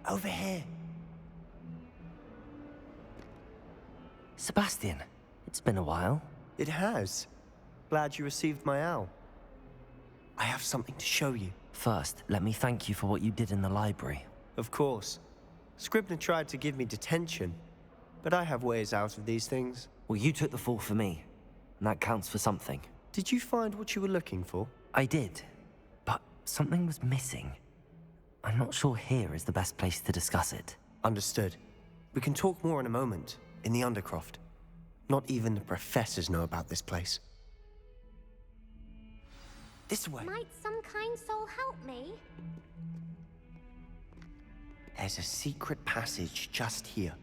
Over here. Sebastian, it's been a while. It has. Glad you received my owl. I have something to show you. First, let me thank you for what you did in the library. Of course. Scribner tried to give me detention, but I have ways out of these things. Well, you took the fall for me, and that counts for something. Did you find what you were looking for? I did, but something was missing. I'm not sure here is the best place to discuss it. Understood. We can talk more in a moment, in the Undercroft. Not even the professors know about this place. This way. Might some kind soul help me? There's a secret passage just here.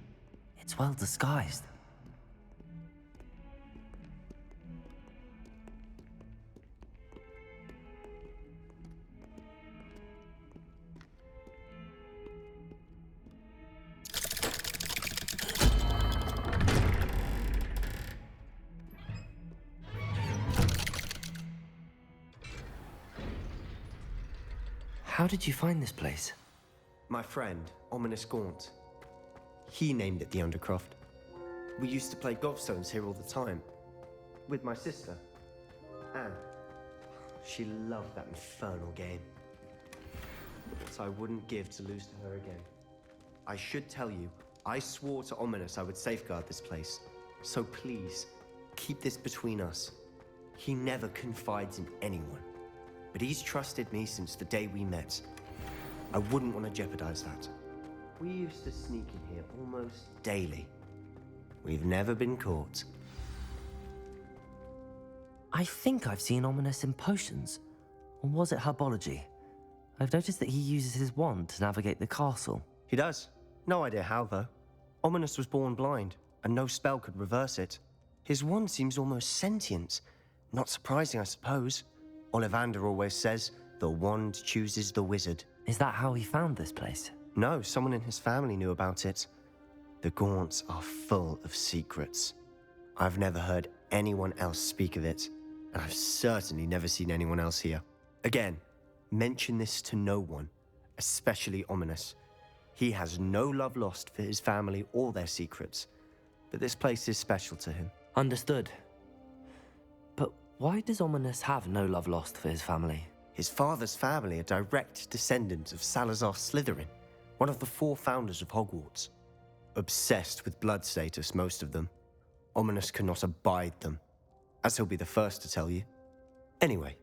It's well disguised. How did you find this place? My friend, Ominous Gaunt. He named it the Undercroft. We used to play gobstones here all the time. With my sister, Anne. She loved that infernal game. What I wouldn't give to lose to her again. I should tell you, I swore to Ominous I would safeguard this place. So please, keep this between us. He never confides in anyone. But he's trusted me since the day we met. I wouldn't want to jeopardize that. We used to sneak in here almost daily. We've never been caught. I think I've seen Ominous in potions. Or was it herbology? I've noticed that he uses his wand to navigate the castle. He does. No idea how, though. Ominous was born blind, and no spell could reverse it. His wand seems almost sentient. Not surprising, I suppose. Ollivander always says, the wand chooses the wizard. Is that how he found this place? No, someone in his family knew about it. The Gaunts are full of secrets. I've never heard anyone else speak of it, and I've certainly never seen anyone else here. Again, mention this to no one, especially Ominous. He has no love lost for his family or their secrets, but this place is special to him. Understood. But why does Ominous have no love lost for his family? His father's family are direct descendants of Salazar Slytherin, one of the 4 founders of Hogwarts. Obsessed with blood status, most of them. Ominous cannot abide them, as he'll be the first to tell you. Anyway,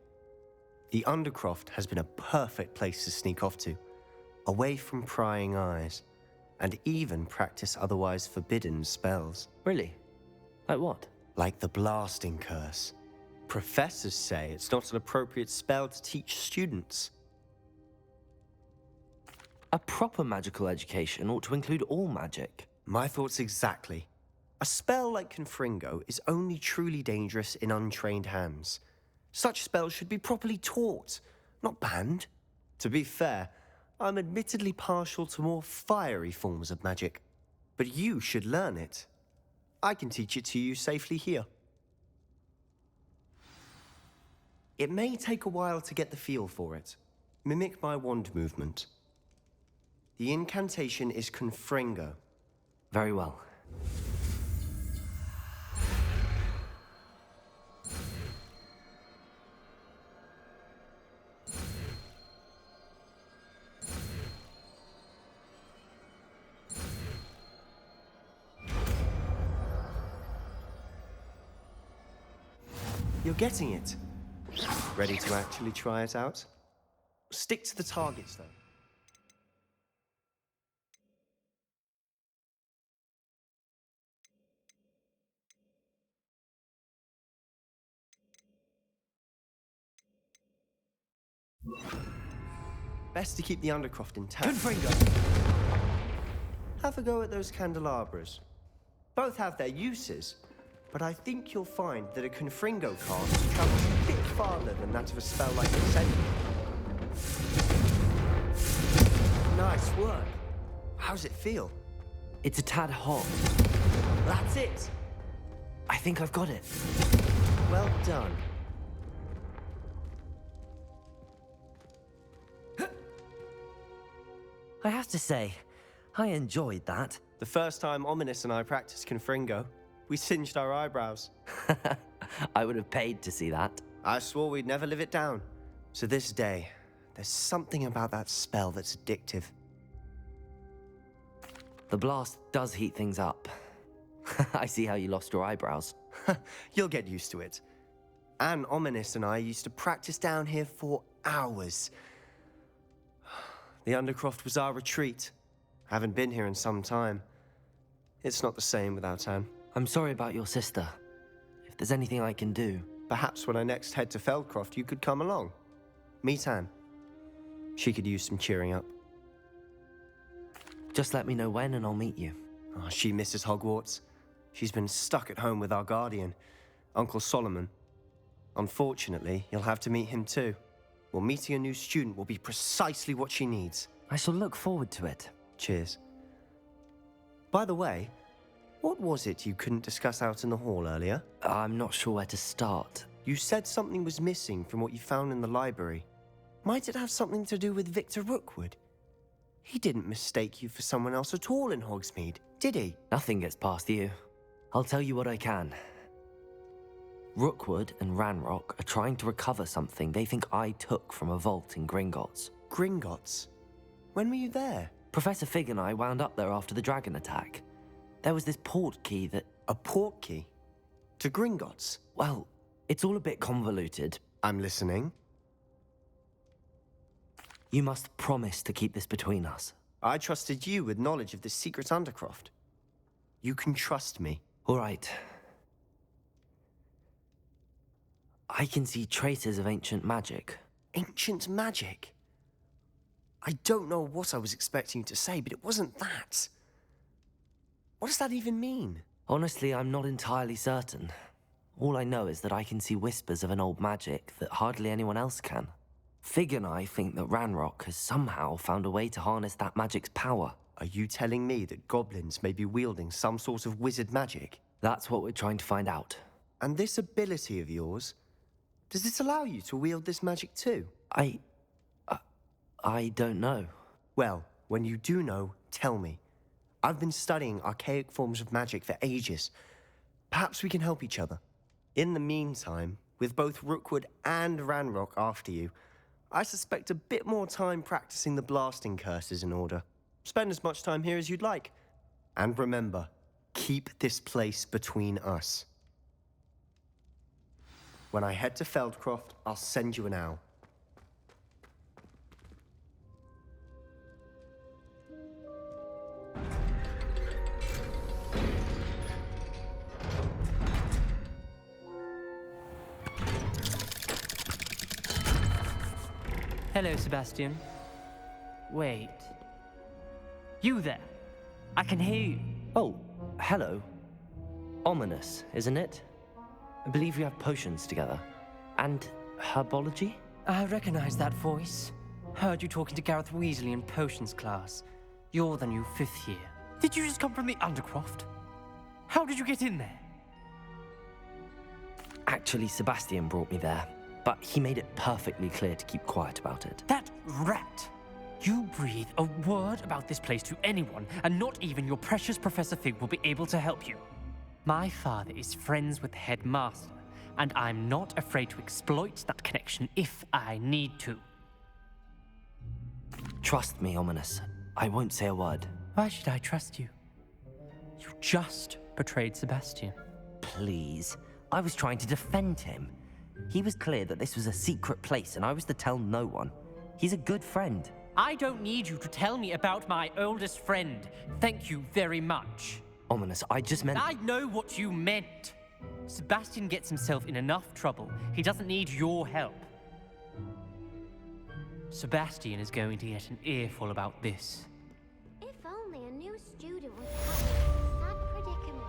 the Undercroft has been a perfect place to sneak off to, away from prying eyes, and even practice otherwise forbidden spells. Really? Like what? Like the blasting curse. Professors say it's not an appropriate spell to teach students. A proper magical education ought to include all magic. My thoughts exactly. A spell like Confringo is only truly dangerous in untrained hands. Such spells should be properly taught, not banned. To be fair, I'm admittedly partial to more fiery forms of magic, but you should learn it. I can teach it to you safely here. It may take a while to get the feel for it. Mimic my wand movement. The incantation is Confringo. Very well. You're getting it. Ready to actually try it out? Stick to the targets, though. Best to keep the Undercroft intact. Confringo! Have a go at those candelabras. Both have their uses, but I think you'll find that a Confringo cast travels a bit farther than that of a spell like Incendiary. Nice work. How's it feel? It's a tad hot. That's it. I think I've got it. Well done. I have to say, I enjoyed that. The first time Ominous and I practiced Confringo, we singed our eyebrows. I would have paid to see that. I swore we'd never live it down. So this day, there's something about that spell that's addictive. The blast does heat things up. I see how you lost your eyebrows. You'll get used to it. And Ominous and I used to practice down here for hours. The Undercroft was our retreat. Haven't been here in some time. It's not the same without Anne. I'm sorry about your sister. If there's anything I can do... Perhaps when I next head to Feldcroft, you could come along. Meet Anne. She could use some cheering up. Just let me know when and I'll meet you. Oh, she misses Hogwarts. She's been stuck at home with our guardian, Uncle Solomon. Unfortunately, you'll have to meet him too. Well, meeting a new student will be precisely what she needs. I shall look forward to it. Cheers. By the way, what was it you couldn't discuss out in the hall earlier? I'm not sure where to start. You said something was missing from what you found in the library. Might it have something to do with Victor Rookwood? He didn't mistake you for someone else at all in Hogsmeade, did he? Nothing gets past you. I'll tell you what I can. Rookwood and Ranrock are trying to recover something they think I took from a vault in Gringotts. Gringotts? When were you there? Professor Fig and I wound up there after the dragon attack. There was this port key that... A port key? To Gringotts? Well, it's all a bit convoluted. I'm listening. You must promise to keep this between us. I trusted you with knowledge of this secret Undercroft. You can trust me. All right. I can see traces of ancient magic. Ancient magic? I don't know what I was expecting you to say, but it wasn't that. What does that even mean? Honestly, I'm not entirely certain. All I know is that I can see whispers of an old magic that hardly anyone else can. Fig and I think that Ranrock has somehow found a way to harness that magic's power. Are you telling me that goblins may be wielding some sort of wizard magic? That's what we're trying to find out. And this ability of yours, does it allow you to wield this magic too? I don't know. Well, when you do know, tell me. I've been studying archaic forms of magic for ages. Perhaps we can help each other. In the meantime, with both Rookwood and Ranrock after you, I suspect a bit more time practicing the blasting curse is in order. Spend as much time here as you'd like. And remember, keep this place between us. When I head to Feldcroft, I'll send you an owl. Hello, Sebastian. Wait. You there? I can hear you. Oh, hello. Ominous, isn't it? I believe we have potions together. And herbology? I recognize that voice. Heard you talking to Gareth Weasley in potions class. You're the new 5th year. Did you just come from the Undercroft? How did you get in there? Actually, Sebastian brought me there, but he made it perfectly clear to keep quiet about it. That rat! You breathe a word about this place to anyone, and not even your precious Professor Fig will be able to help you. My father is friends with the headmaster, and I'm not afraid to exploit that connection if I need to. Trust me, Ominous. I won't say a word. Why should I trust you? You just betrayed Sebastian. Please. I was trying to defend him. He was clear that this was a secret place, and I was to tell no one. He's a good friend. I don't need you to tell me about my oldest friend. Thank you very much. Ominous, I just meant... I know what you meant. Sebastian gets himself in enough trouble. He doesn't need your help. Sebastian is going to get an earful about this. If only a new student was helped in this sad predicament.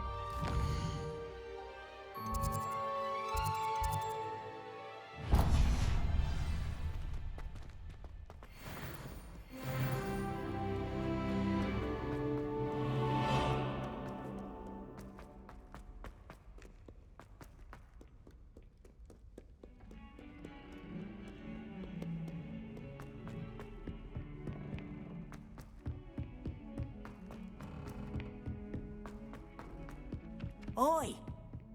Oi!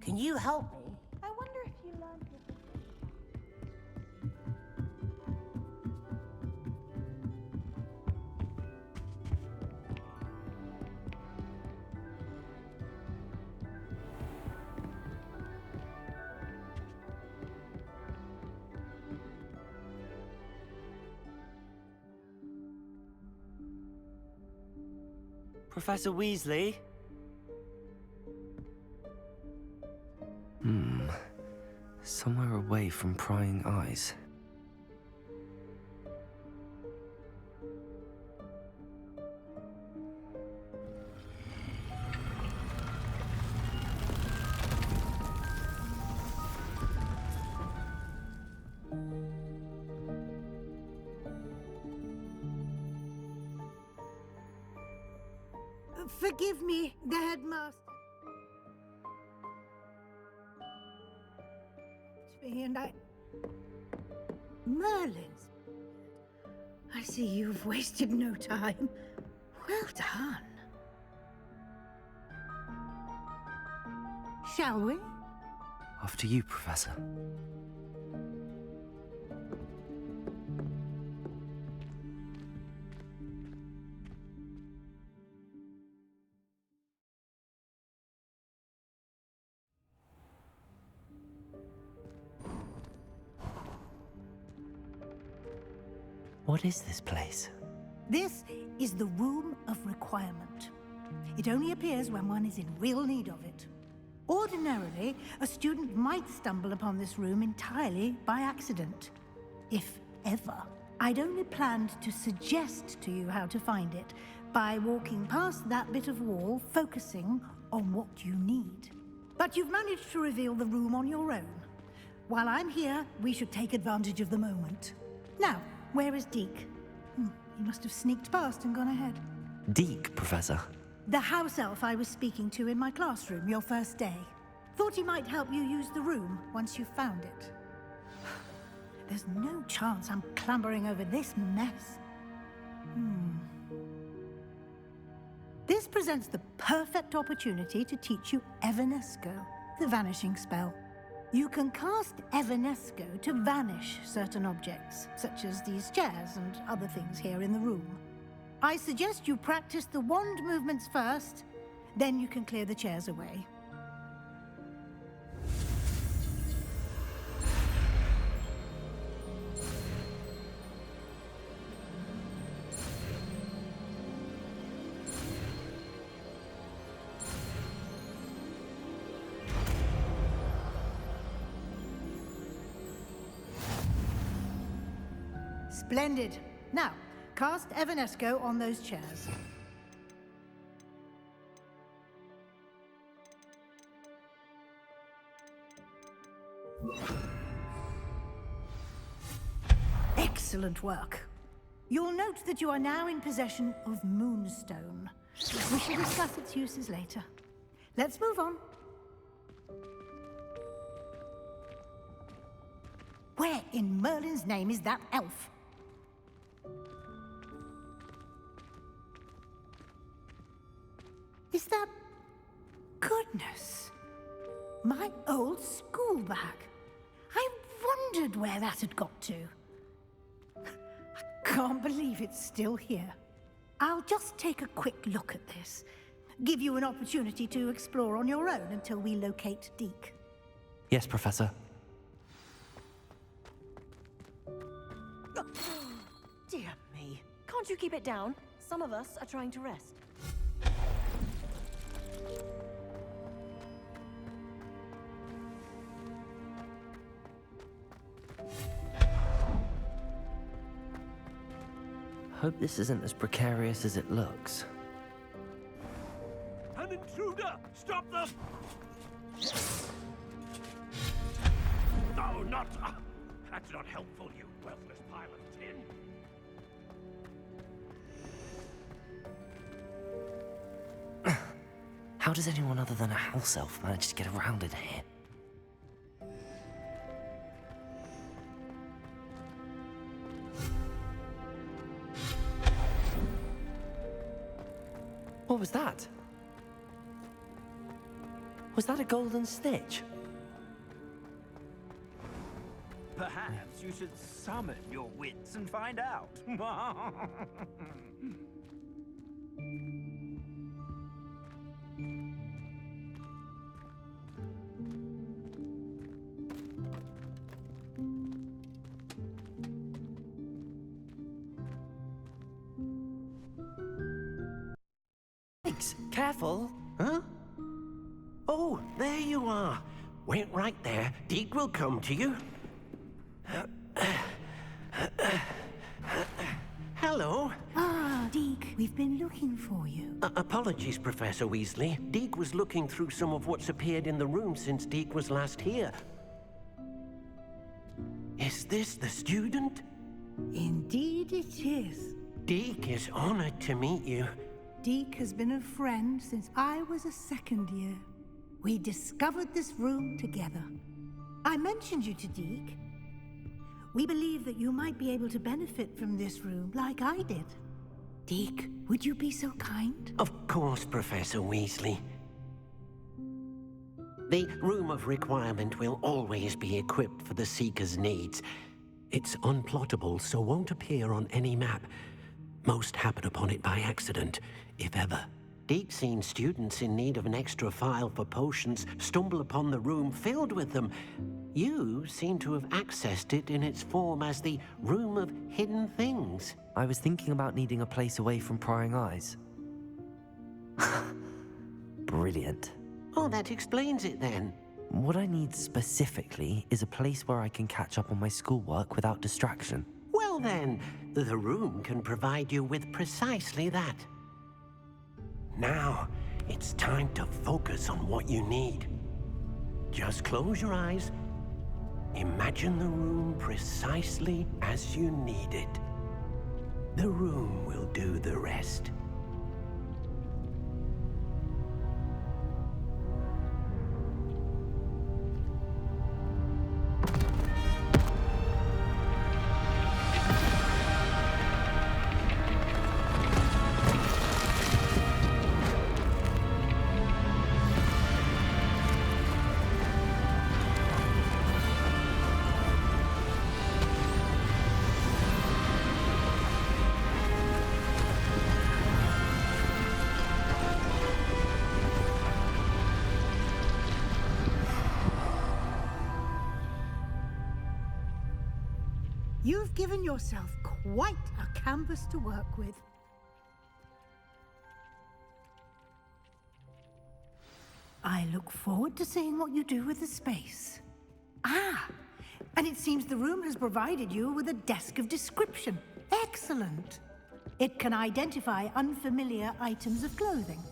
Can you help me? I wonder if you learned your... Professor Weasley? Somewhere away from prying eyes. Forgive me, the headmaster. And Merlin's. I see you've wasted no time. Well done. Shall we? After you, Professor. What is this place? This is the Room of Requirement. It only appears when one is in real need of it. Ordinarily, a student might stumble upon this room entirely by accident. If ever. I'd only planned to suggest to you how to find it by walking past that bit of wall, focusing on what you need. But you've managed to reveal the room on your own. While I'm here, we should take advantage of the moment. Now, where is Deke? He must have sneaked past and gone ahead. Deke, Professor. The house elf I was speaking to in my classroom your first day. Thought he might help you use the room once you found it. There's no chance I'm clambering over this mess. This presents the perfect opportunity to teach you Evanesco, the vanishing spell. You can cast Evanesco to vanish certain objects, such as these chairs and other things here in the room. I suggest you practice the wand movements first, then you can clear the chairs away. Splendid. Now, cast Evanesco on those chairs. Excellent work. You'll note that you are now in possession of Moonstone. We shall discuss its uses later. Let's move on. Where in Merlin's name is that elf? Is that... Goodness! My old school bag. I wondered where that had got to. I can't believe it's still here. I'll just take a quick look at this. Give you an opportunity to explore on your own until we locate Deke. Yes, Professor. Dear me. Can't you keep it down? Some of us are trying to rest. Hope this isn't as precarious as it looks. An intruder! Stop them! No, not... that's not helpful, you worthless pile of tin. How does anyone other than a house elf manage to get around in here? What was that? Was that a golden snitch? Perhaps you should summon your wits and find out. Thanks. Careful. Huh? Oh, there you are. Wait right there. Deke will come to you. Hello. Ah, Deke, we've been looking for you. Apologies, Professor Weasley. Deke was looking through some of what's appeared in the room since Deke was last here. Is this the student? Indeed it is. Deke is honored to meet you. Deke has been a friend since I was a second year. We discovered this room together. I mentioned you to Deke. We believe that you might be able to benefit from this room like I did. Deke, would you be so kind? Of course, Professor Weasley. The Room of Requirement will always be equipped for the Seeker's needs. It's unplottable, so won't appear on any map. Most happen upon it by accident, if ever. Deke's seen students in need of an extra file for potions stumble upon the room filled with them. You seem to have accessed it in its form as the Room of Hidden Things. I was thinking about needing a place away from prying eyes. Brilliant. Oh, that explains it then. What I need specifically is a place where I can catch up on my schoolwork without distraction. Well then, the room can provide you with precisely that. Now, it's time to focus on what you need. Just close your eyes. Imagine the room precisely as you need it. The room will do the rest. You've given yourself quite a canvas to work with. I look forward to seeing what you do with the space. Ah, and it seems the room has provided you with a desk of description. Excellent. It can identify unfamiliar items of clothing.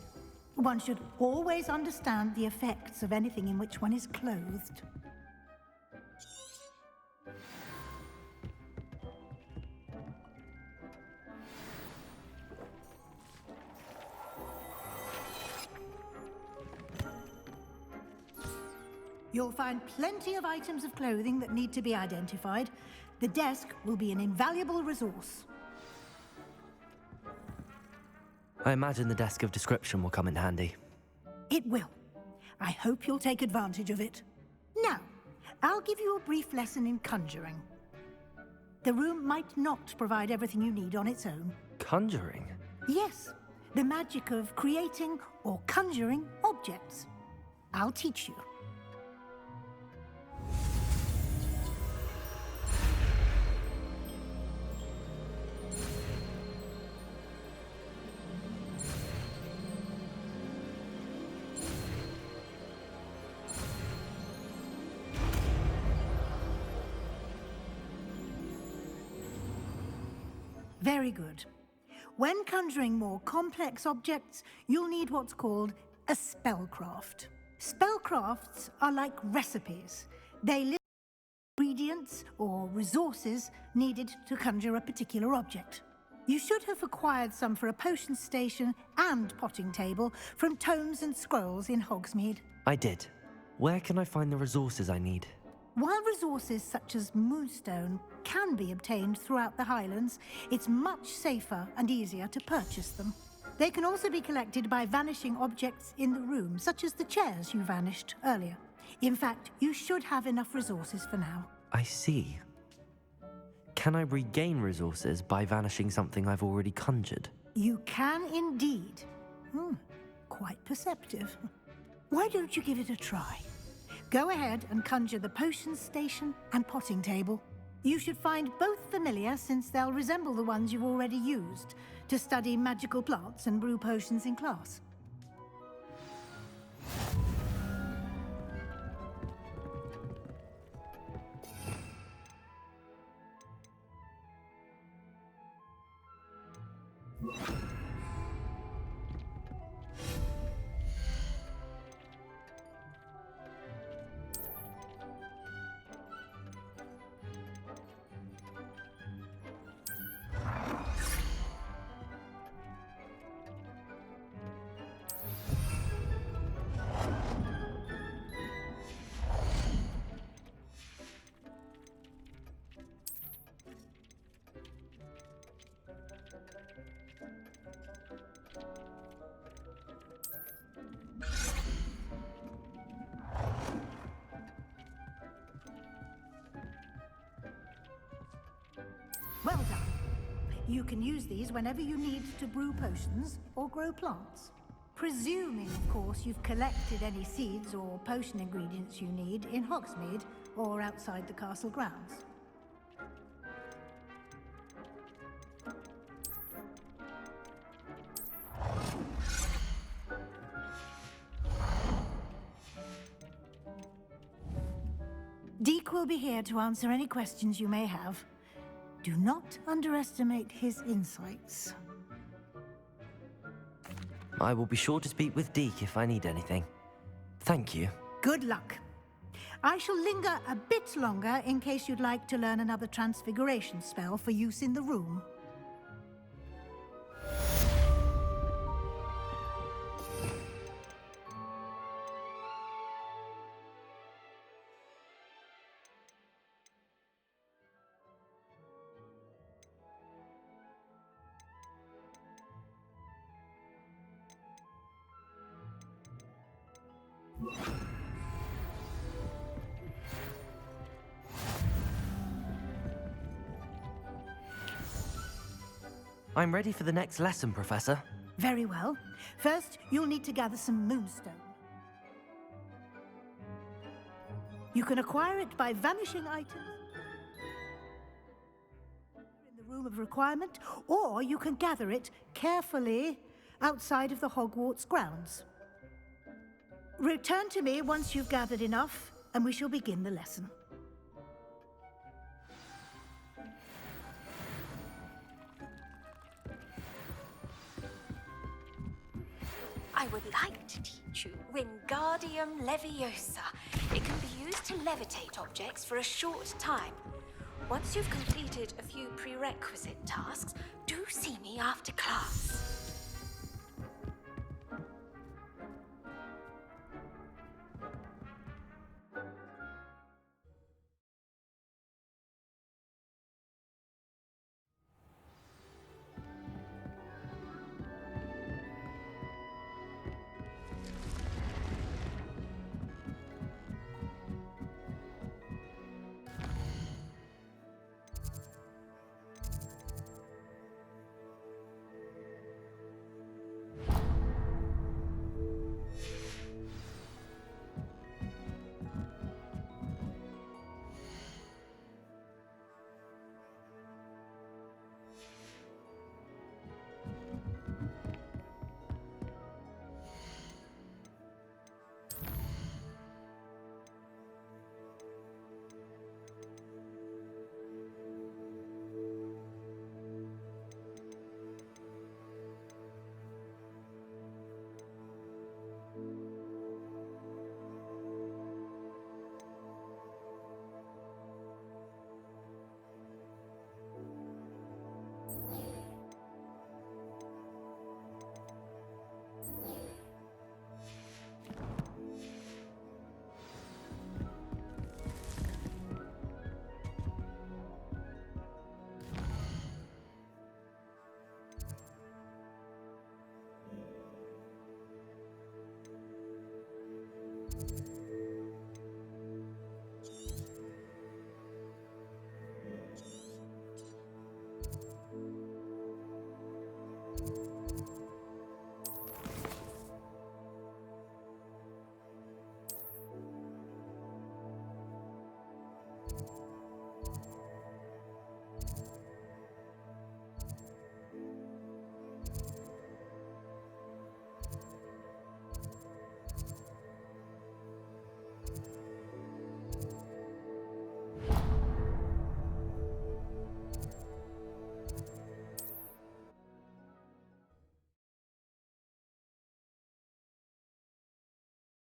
One should always understand the effects of anything in which one is clothed. You'll find plenty of items of clothing that need to be identified. The desk will be an invaluable resource. I imagine the desk of description will come in handy. It will. I hope you'll take advantage of it. Now, I'll give you a brief lesson in conjuring. The room might not provide everything you need on its own. Conjuring? Yes, the magic of creating or conjuring objects. I'll teach you. Very good. When conjuring more complex objects, you'll need what's called a spellcraft. Spellcrafts are like recipes. They list ingredients or resources needed to conjure a particular object. You should have acquired some for a potion station and potting table from tomes and scrolls in Hogsmeade. I did. Where can I find the resources I need? While resources such as moonstone can be obtained throughout the Highlands, it's much safer and easier to purchase them. They can also be collected by vanishing objects in the room, such as the chairs you vanished earlier. In fact, you should have enough resources for now. I see. Can I regain resources by vanishing something I've already conjured? You can indeed. Quite perceptive. Why don't you give it a try? Go ahead and conjure the potions station and potting table. You should find both familiar, since they'll resemble the ones you've already used to study magical plants and brew potions in class. Well done. You can use these whenever you need to brew potions or grow plants. Presuming, of course, you've collected any seeds or potion ingredients you need in Hogsmeade or outside the castle grounds. Deke will be here to answer any questions you may have. Do not underestimate his insights. I will be sure to speak with Deke if I need anything. Thank you. Good luck. I shall linger a bit longer in case you'd like to learn another transfiguration spell for use in the room. I'm ready for the next lesson, Professor. Very well. First, you'll need to gather some moonstone. You can acquire it by vanishing items in the room of requirement, or you can gather it carefully outside of the Hogwarts grounds. Return to me once you've gathered enough, and we shall begin the lesson. I would like to teach you Wingardium Leviosa. It can be used to levitate objects for a short time. Once you've completed a few prerequisite tasks, do see me after class.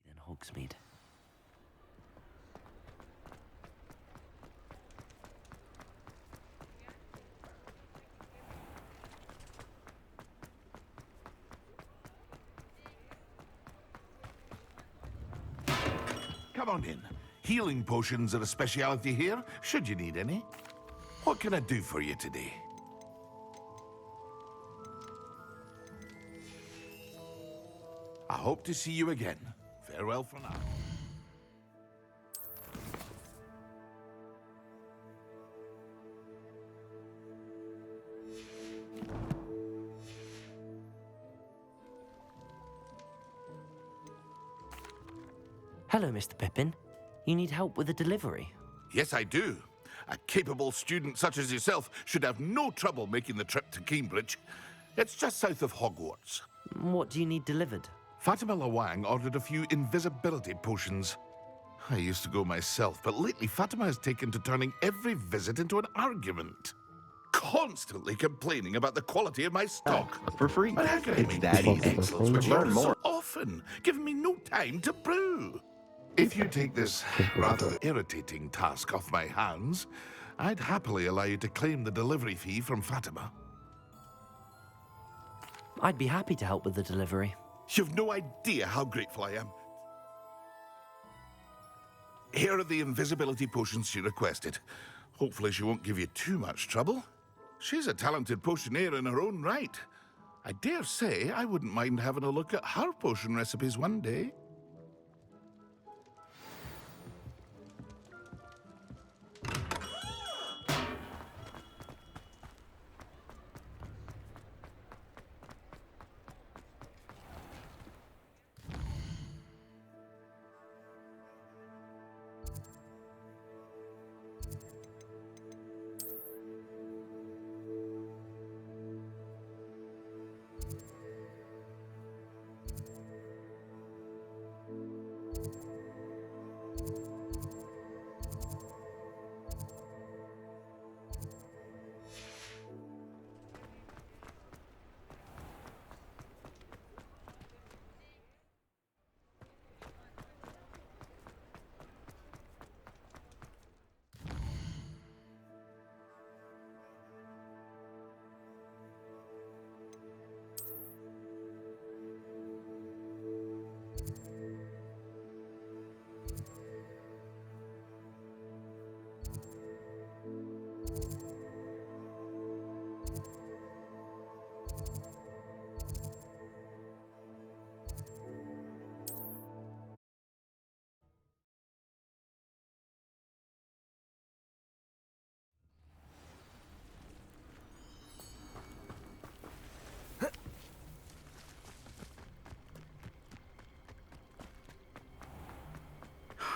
In Hogsmeade. Come on in. Healing potions are a speciality here, should you need any. What can I do for you today? I hope to see you again. Farewell for now. Hello, Mr. Pippin. You need help with a delivery? Yes, I do. A capable student such as yourself should have no trouble making the trip to Cambridge. It's just south of Hogwarts. What do you need delivered? Fatima Lawang ordered a few invisibility potions. I used to go myself, but lately Fatima has taken to turning every visit into an argument. Constantly complaining about the quality of my stock. For free. But how can I It's make that these easy. excellence when you Learn order more. so often, giving me no time to brew? If you take this rather irritating task off my hands, I'd happily allow you to claim the delivery fee from Fatima. I'd be happy to help with the delivery. You've no idea how grateful I am. Here are the invisibility potions she requested. Hopefully she won't give you too much trouble. She's a talented potioneer in her own right. I dare say I wouldn't mind having a look at her potion recipes one day.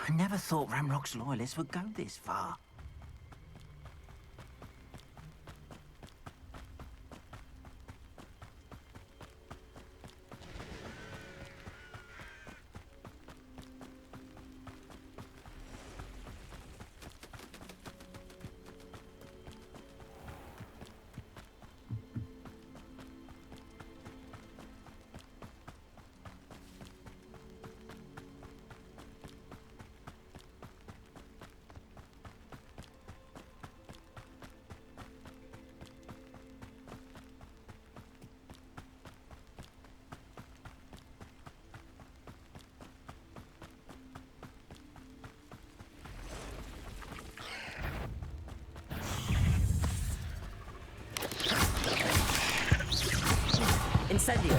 I never thought Ramrock's loyalists would go this far. Incendio!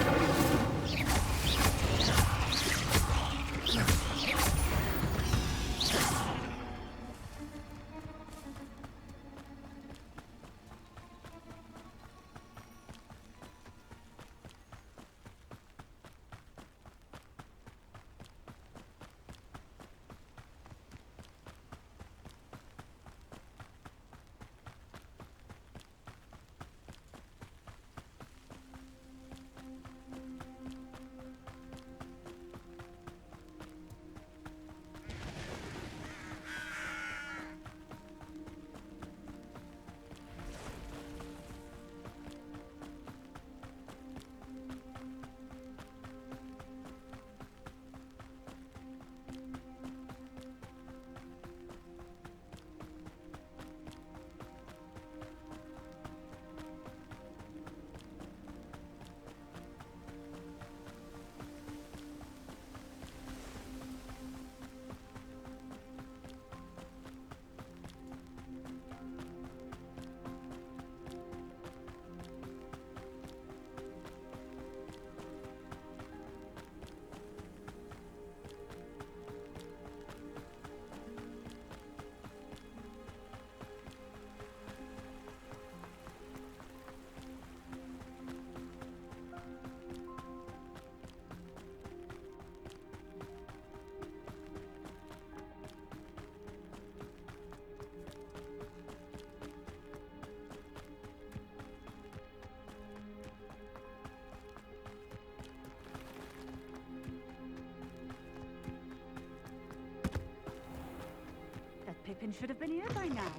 should have been here by now.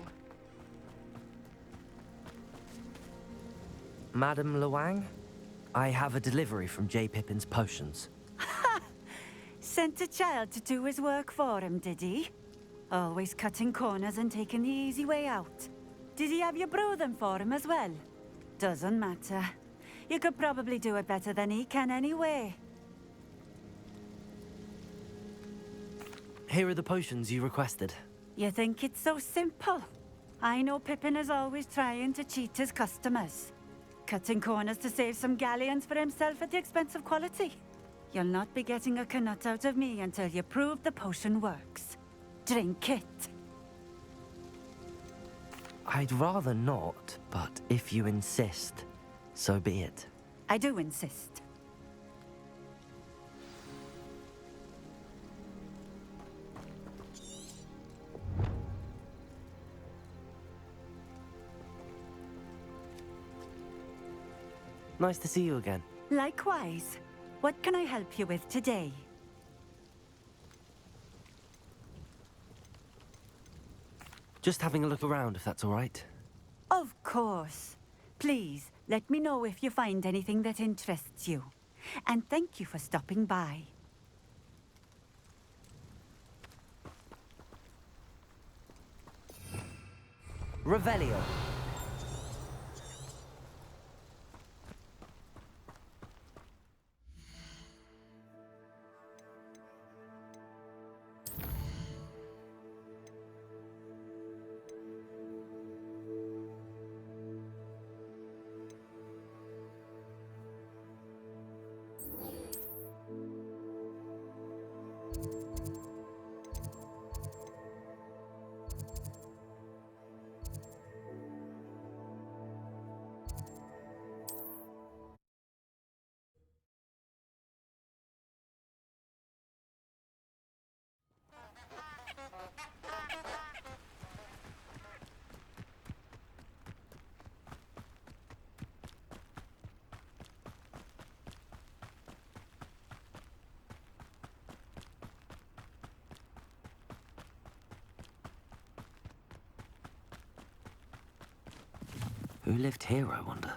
Madam Luang, I have a delivery from J. Pippin's Potions. Sent a child to do his work for him, did he? Always cutting corners and taking the easy way out. Did he have you brew them for him as well? Doesn't matter. You could probably do it better than he can anyway. Here are the potions you requested. You think it's so simple? I know Pippin is always trying to cheat his customers. Cutting corners to save some galleons for himself at the expense of quality. You'll not be getting a canut out of me until you prove the potion works. Drink it. I'd rather not, but if you insist, so be it. I do insist. Nice to see you again. Likewise. What can I help you with today? Just having a look around, if that's all right. Of course. Please, let me know if you find anything that interests you. And thank you for stopping by. Revelio. Who lived here, I wonder?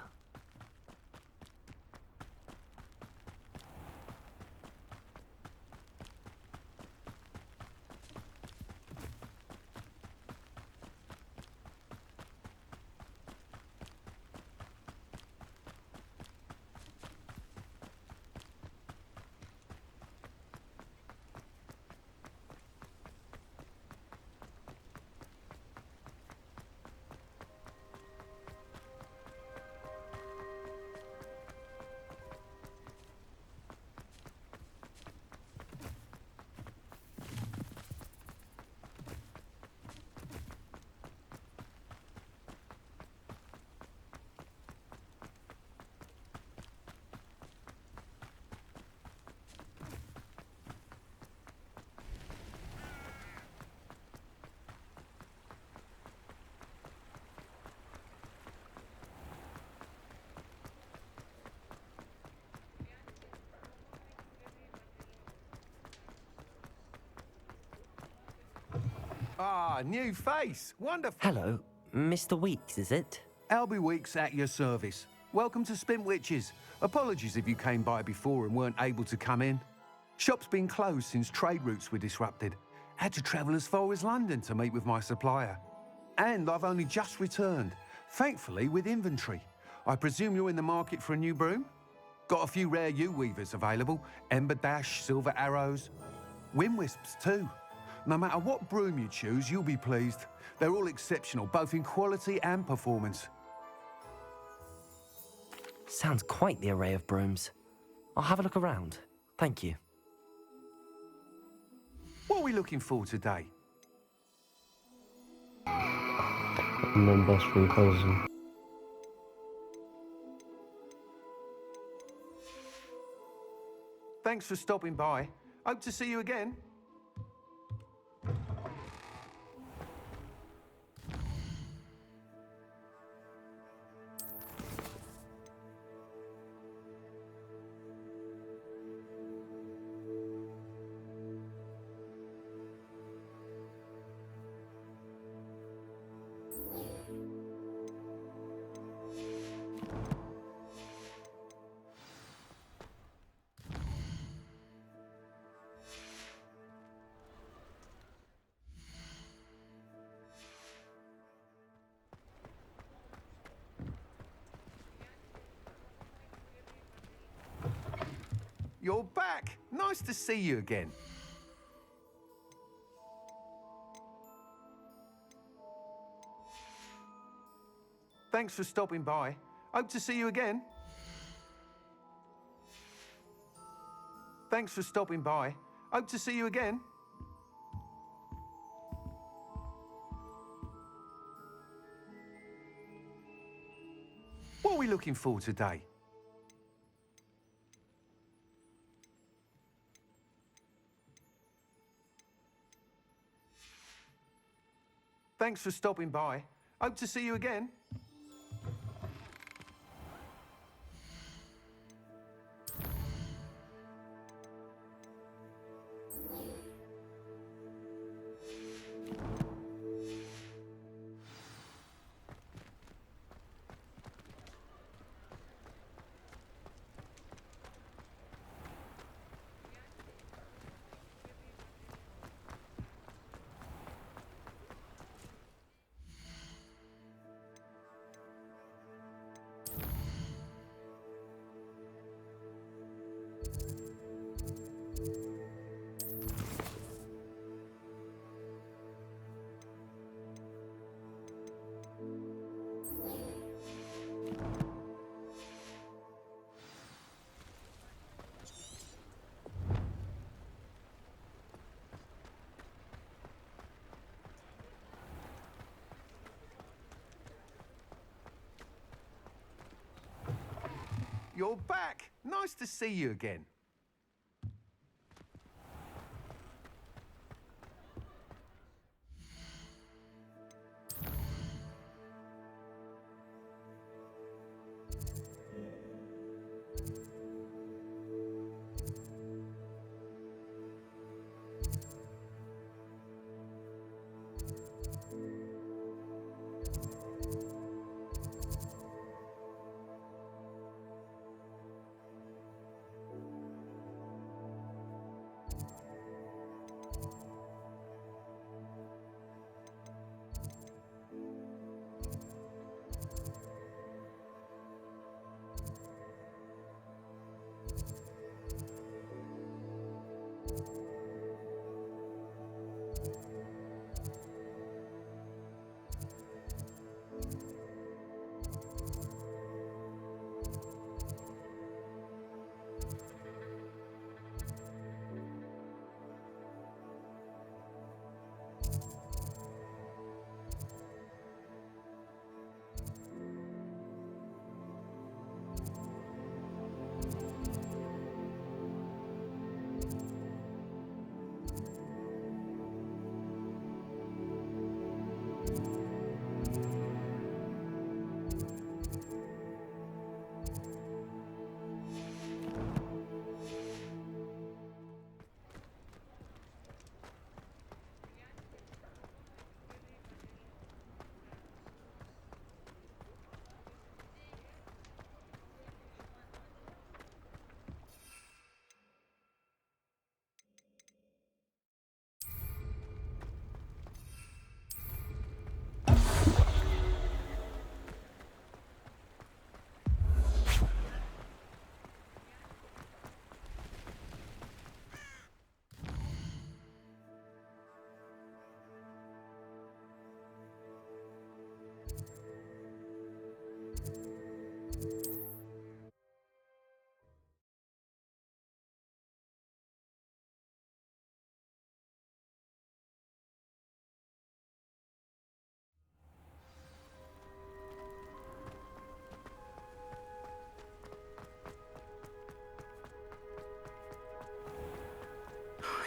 Ah, new face. Wonderful. Hello, Mr. Weeks, is it? Albie Weeks at your service. Welcome to Spin Witches. Apologies if you came by before and weren't able to come in. Shop's been closed since trade routes were disrupted. Had to travel as far as London to meet with my supplier. And I've only just returned, thankfully with inventory. I presume you're in the market for a new broom? Got a few rare yew-weavers available. Ember Dash, Silver Arrows. Wind Wisps too. No matter what broom you choose, you'll be pleased. They're all exceptional, both in quality and performance. Sounds quite the array of brooms. I'll have a look around. Thank you. What are we looking for today? Members proposal. Thanks for stopping by. Hope to see you again. You're back! Nice to see you again. Thanks for stopping by. Hope to see you again. Thanks for stopping by. Hope to see you again. What are we looking for today? Thanks for stopping by. Hope to see you again. You're back! Nice to see you again.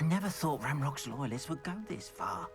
I never thought Ramrock's loyalists would go this far.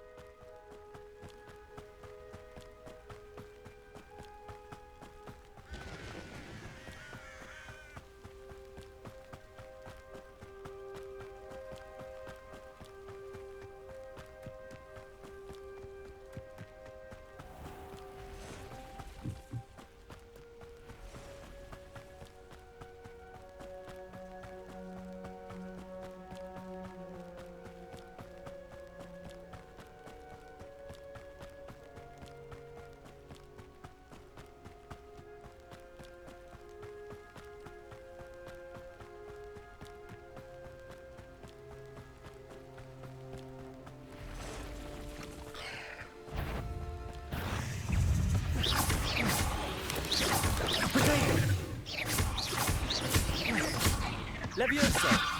Leviosa!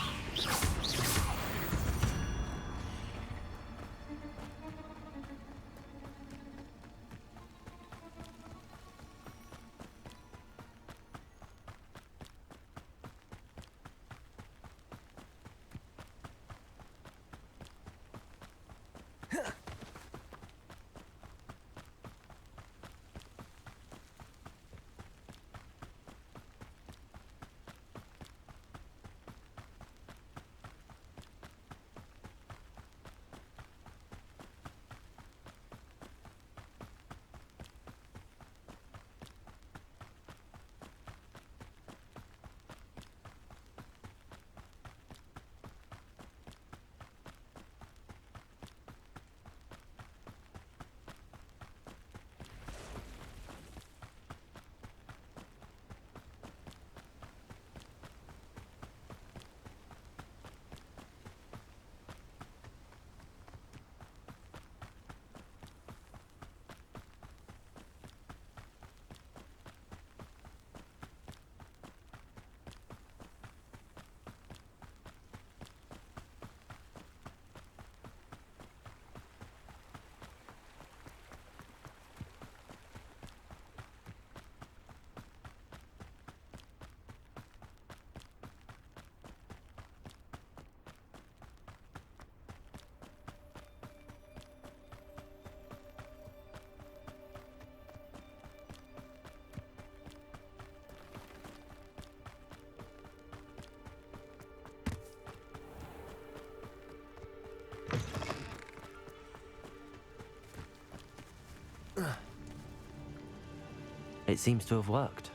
It seems to have worked.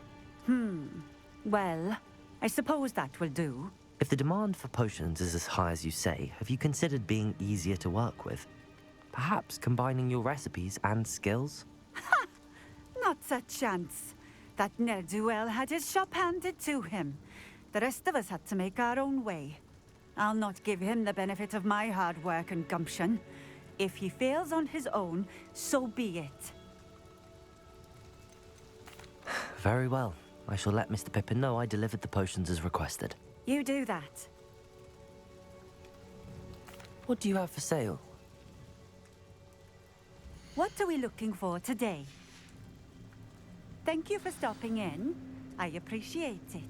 Well, I suppose that will do. If the demand for potions is as high as you say, have you considered being easier to work with? Perhaps combining your recipes and skills? Not a chance. That ne'er-do-well had his shop handed to him. The rest of us had to make our own way. I'll not give him the benefit of my hard work and gumption. If he fails on his own, so be it. Very well. I shall let Mr. Pippin know I delivered the potions as requested. You do that. What do you have for sale? What are we looking for today? Thank you for stopping in. I appreciate it.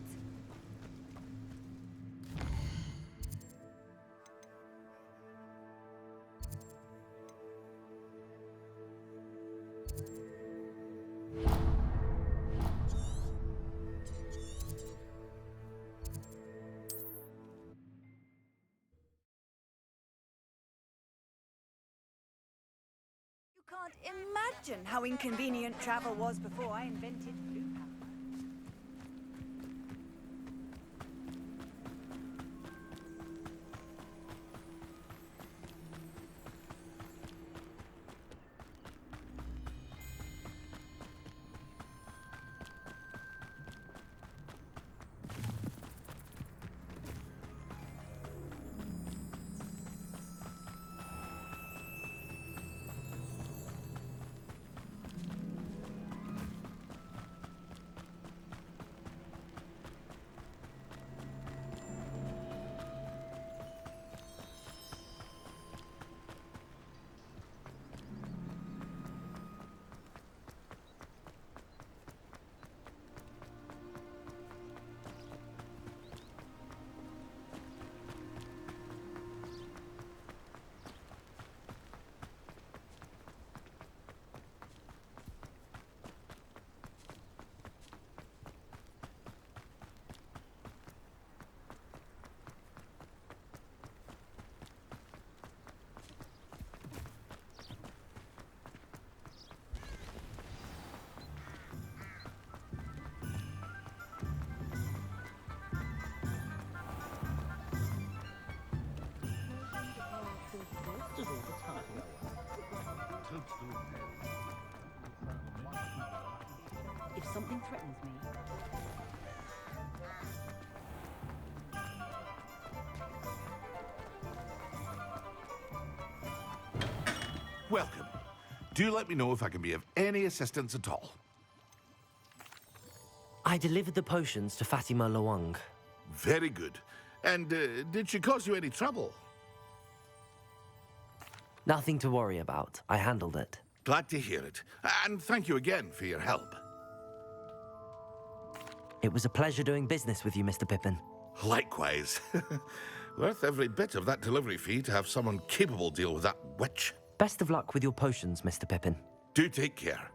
Can't imagine how inconvenient travel was before I invented blue powder. If something threatens me... Welcome. Do let me know if I can be of any assistance at all. I delivered the potions to Fatima Lawang. Very good. And did she cause you any trouble? Nothing to worry about. I handled it. Glad to hear it. And thank you again for your help. It was a pleasure doing business with you, Mr. Pippin. Likewise. Worth every bit of that delivery fee to have someone capable deal with that witch. Best of luck with your potions, Mr. Pippin. Do take care.